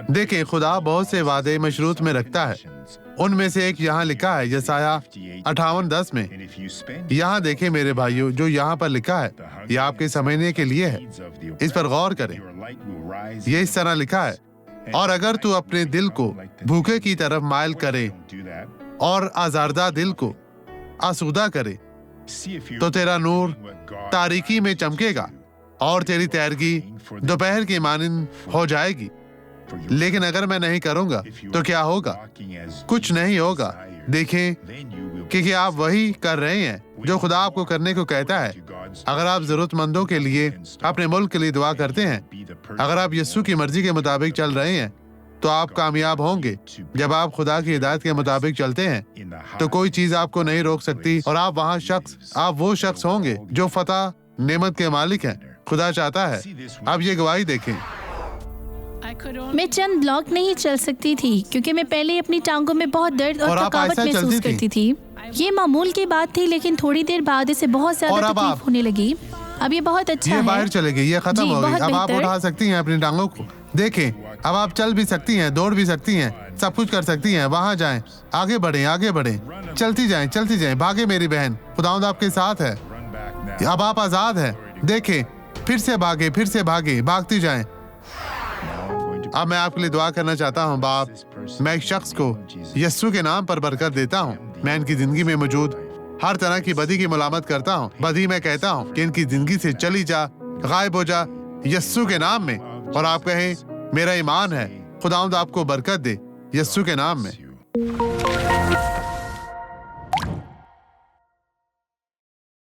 دیکھیں خدا بہت سے وعدے مشروط میں رکھتا ہے، ان میں سے ایک یہاں لکھا ہے یسایہ 58:10 میں۔ یہاں دیکھیں میرے بھائیوں، جو یہاں پر لکھا ہے یہ آپ کے سمجھنے کے لیے ہے، اس پر غور کریں۔ یہ اس طرح لکھا ہے، اور اگر تو اپنے دل کو بھوکے کی طرف مائل کرے اور آزاردہ دل کو آسودہ کرے تو تیرا نور تاریکی میں چمکے گا اور تیری تیرگی دوپہر کی مانند ہو جائے گی۔ لیکن اگر میں نہیں کروں گا تو کیا ہوگا؟ کچھ نہیں ہوگا۔ دیکھیں کہ آپ وہی کر رہے ہیں جو خدا آپ کو کرنے کو کہتا ہے۔ اگر آپ ضرورت مندوں کے لیے اپنے ملک کے لیے دعا کرتے ہیں، اگر آپ یسوع کی مرضی کے مطابق چل رہے ہیں تو آپ کامیاب ہوں گے۔ جب آپ خدا کی ہدایت کے مطابق چلتے ہیں تو کوئی چیز آپ کو نہیں روک سکتی، اور آپ وہ شخص ہوں گے جو فتح نعمت کے مالک ہیں۔ خدا چاہتا ہے آپ یہ گواہی دیکھیں۔ میں چند بلاک نہیں چل سکتی تھی کیونکہ میں پہلے اپنی ٹانگوں میں بہت درد اور تھکاوٹ محسوس کرتی تھی۔ یہ معمول کی بات تھی، لیکن تھوڑی دیر بعد اسے بہت زیادہ تکلیف ہونے لگی۔ اب یہ بہت اچھا ہے، یہ باہر چلے گئی، یہ ختم ہو گئی۔ اب آپ بہتر۔ اٹھا سکتی ہیں اپنی ٹانگوں کو۔ دیکھیں اب آپ چل بھی سکتی ہیں، دوڑ بھی سکتی ہیں، سب کچھ کر سکتی ہیں۔ وہاں جائیں، آگے بڑھیں، آگے بڑھیں، چلتی جائیں، بھاگے میری بہن، خداوند آپ کے ساتھ ہے۔ اب آپ آزاد ہیں۔ دیکھیں پھر سے بھاگے، بھاگتی جائیں۔ اب میں آپ کے لیے دعا کرنا چاہتا ہوں۔ باپ، میں ایک شخص کو یسوع کے نام پر برکت دیتا ہوں۔ میں ان کی زندگی میں موجود ہر طرح کی بدی کی ملامت کرتا ہوں۔ بدی میں کہتا ہوں کہ ان کی زندگی سے چلی جا، غائب ہو جا یسوع کے نام میں۔ اور آپ کہیں میرا ایمان ہے، خداوند آپ کو برکت دے یسوع کے نام میں۔